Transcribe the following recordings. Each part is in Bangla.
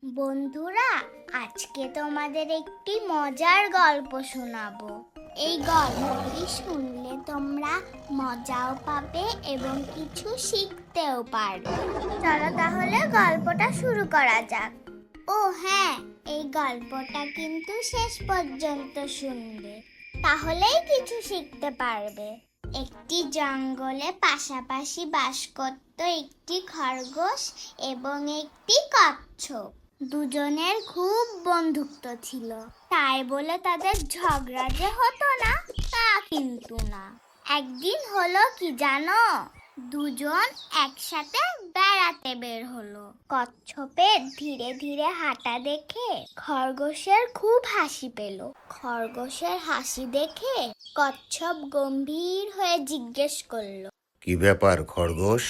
বন্ধুরা, আজকে তোমাদের একটি মজার গল্প শোনাবো। এই গল্পটি শুনলে তোমরা মজাও পাবে এবং কিছু শিখতেও পারবে। চলো তাহলে গল্পটা শুরু করা যাক। ও হ্যাঁ, এই গল্পটা কিন্তু শেষ পর্যন্ত শুনবে, তাহলেই কিছু শিখতে পারবে। একটি জঙ্গলে পাশাপাশি বাস করত একটি খরগোশ এবং একটি কচ্ছপ। দুজনের খুব বন্ধুত্ব ছিল, তাই বলে তাদের ঝগড়া যে হতো না তা কিন্তু না। একদিন হলো কি জানো, দুজন একসাথে বেড়াতে বের হলো। কচ্ছপের ধীরে ধীরে হাঁটা দেখে খরগোশের খুব হাসি পেল। খরগোশের হাসি দেখে কচ্ছপ গম্ভীর হয়ে জিজ্ঞেস করলো, কি ব্যাপার খরগোশ,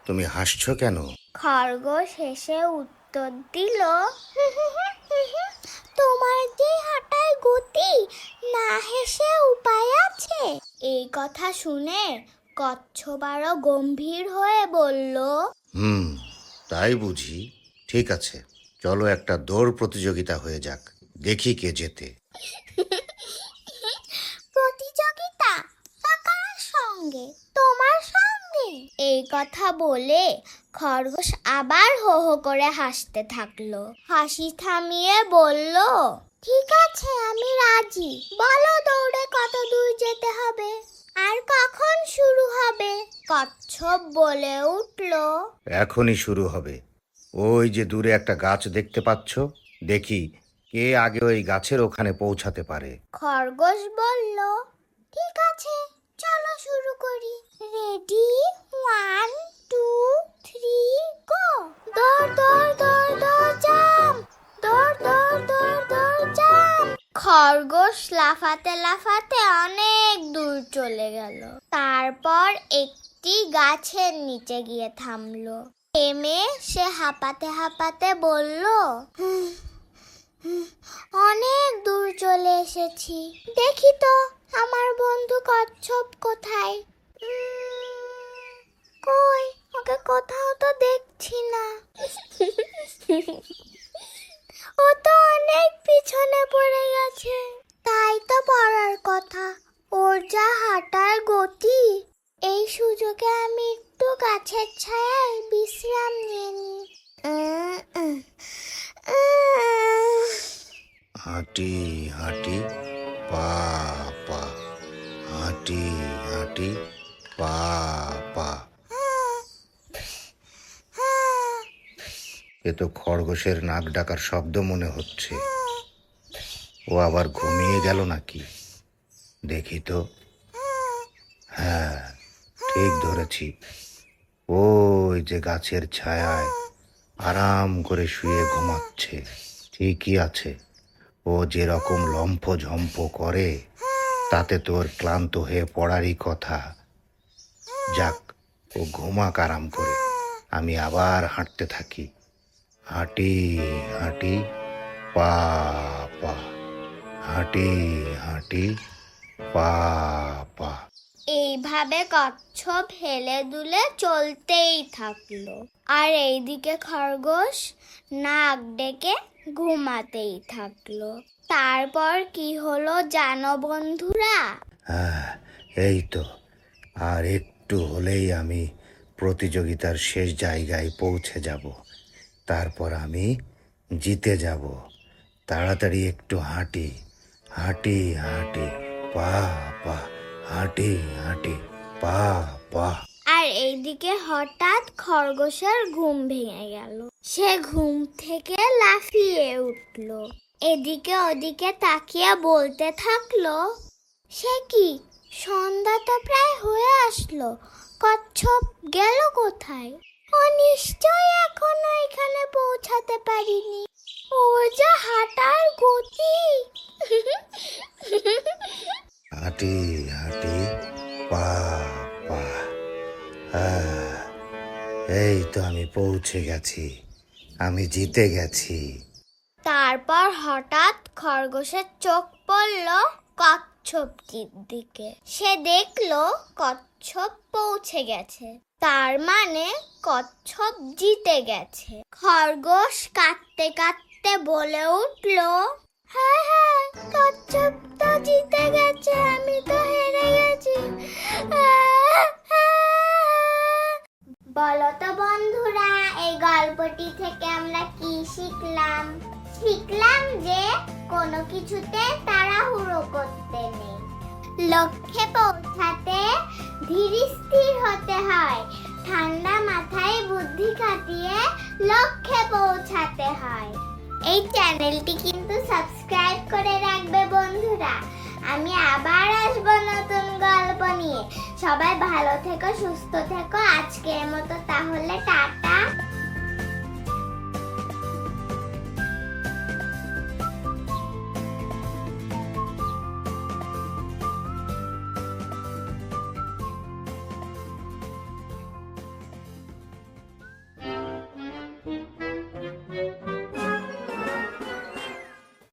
তুমি হাসছো কেন? খরগোশ হেসে উত্তর দিল, তোমার যে হাঁটার গতি, না হেসে উপায় আছে? এই কথা শুনে কচ্ছপ আরো গম্ভীর হয়ে বলল, তাই বুঝি। ঠিক আছে, চলো একটা দৌড় প্রতিযোগিতা হয়ে যাক, দেখি কে জেতে। প্রতিযোগিতা? কার সঙ্গে? তোমার সঙ্গে? এই কথা বলে খরগোশ আবার হো হো করে হাসতে থাকলো। হাসি থামিয়ে বলল, ঠিক আছে, আমি রাজি। বলো দৌড়ে কত দূর যেতে হবে আর কখন শুরু হবে? কচ্ছপ বলে উঠল, এখনই শুরু হবে। ওই যে দূরে একটা গাছ দেখতে পাচ্ছ, দেখি কে আগে ওই গাছের ওখানে পৌঁছাতে পারে। খরগোশ বলল, ঠিক আছে, চলো শুরু করি। রেডি, 1 2 3 গো। দৌড় দৌড় দৌড় দৌড় জাম্প, দৌড় দৌড় দৌড় দৌড় জাম্প। খরগোশ লাফাতে লাফাতে অনেক দূর চলে গেল। তারপর একটি গাছের নিচে গিয়ে থামলো। থেমে সে হাঁপাতে হাঁপাতে বলল, অনেক দূর চলে এসেছি, দেখি তো আমার বন্ধু কচ্ছপ কোথায়? কই, ওকে কোথাও তো দেখছি না। ও তো অনেক পিছনে পড়ে গেছে। তাই তো পড়ার কথা, ওর যা হাঁটার গতি। এই সুযোগে আমি একটু গাছের ছায়ায় বিশ্রাম নিয়ে নিই। হাঁটি হাঁটি পা পা, হাঁটি হাঁটি পা পা। এ তো খরগোশের নাক ডাকার শব্দ মনে হচ্ছে। ও আবার ঘুমিয়ে গেল নাকি? দেখি তো। হ্যাঁ, ঠিক ধরেছি। ওই যে গাছের ছায়ায় আরাম করে শুয়ে ঘুমাচ্ছে। ঠিকই আছে, ও যেরকম লম্ফ ঝম্প করে তাতে তোর ক্লান্ত হয়ে পড়ারই কথা। যাক, ও ঘুমাক আরাম করে, আমি আবার হাঁটতে থাকি। হাঁটি হাঁটি পা পা, হাঁটি হাঁটি পা পা। এইভাবে কচ্ছপ হেলে দুলে চলতেই থাকলো, আর এইদিকে খরগোশ নাক ডেকে ঘুমাতেই থাকলো। তারপর কি হলো জানো বন্ধুরা? হ্যাঁ, এই তো, আর একটু হলেই আমি প্রতিযোগিতার শেষ জায়গায় পৌঁছে যাব। তারপর আমি জিতে যাব। তাড়াতাড়ি একটু হাঁটি হাঁটি হাঁটি পা পা, হাঁটি হাঁটি পা পা। আর এইদিকে হঠাৎ খরগোশের ঘুম ভেঙে গেল। সে ঘুম থেকে লাফিয়ে উঠল, এদিকে ওদিকে তাকিয়ে বলতে থাকলো, সে কি, সন্ধ্যা তো প্রায় হয়ে আসলো, কচ্ছপ গেল কোথায়? ও নিশ্চয়ই এখনো এখানে পৌঁছাতে পারিনি। ওর যা হাঁটার গতি। হাঁটি হাঁটি পা পা। হ্যাঁ, এই তো আমি পৌঁছে গেছি, আমি জিতে গেছি। তারপর হঠাৎ খরগোশের চোখ পড়ল কচ্ছপটির দিকে। সে দেখলো কচ্ছপ পৌঁছে গেছে। তার মানে কচ্ছপ জিতে গেছে। খরগোশ কাঁদতে কাঁদতে বলে উঠলো, হ্যাঁ হ্যাঁ, কচ্ছপ তো জিতে গেছে, আমি তো হেরে গেছি। বলো তো বন্ধুরা, এই গল্পটি থেকে আমরা কি শিখলাম? শিখলাম যে কোনো কিছুতে তাড়াহুড়ো করতে নেই, লক্ষ্যে পৌঁছাতে ধীর স্থির হতে হয়, ঠান্ডা মাথায় বুদ্ধি খাটিয়ে লক্ষ্যে পৌঁছাতে হয়। এই চ্যানেলটি কিন্তু সাবস্ক্রাইব করে রাখবে বন্ধুরা। আমি আবার আসবো নতুন গল্প নিয়ে। সবাই ভালো থেকো, সুস্থ থেকো। আজকের মতো তাহলে টাটা।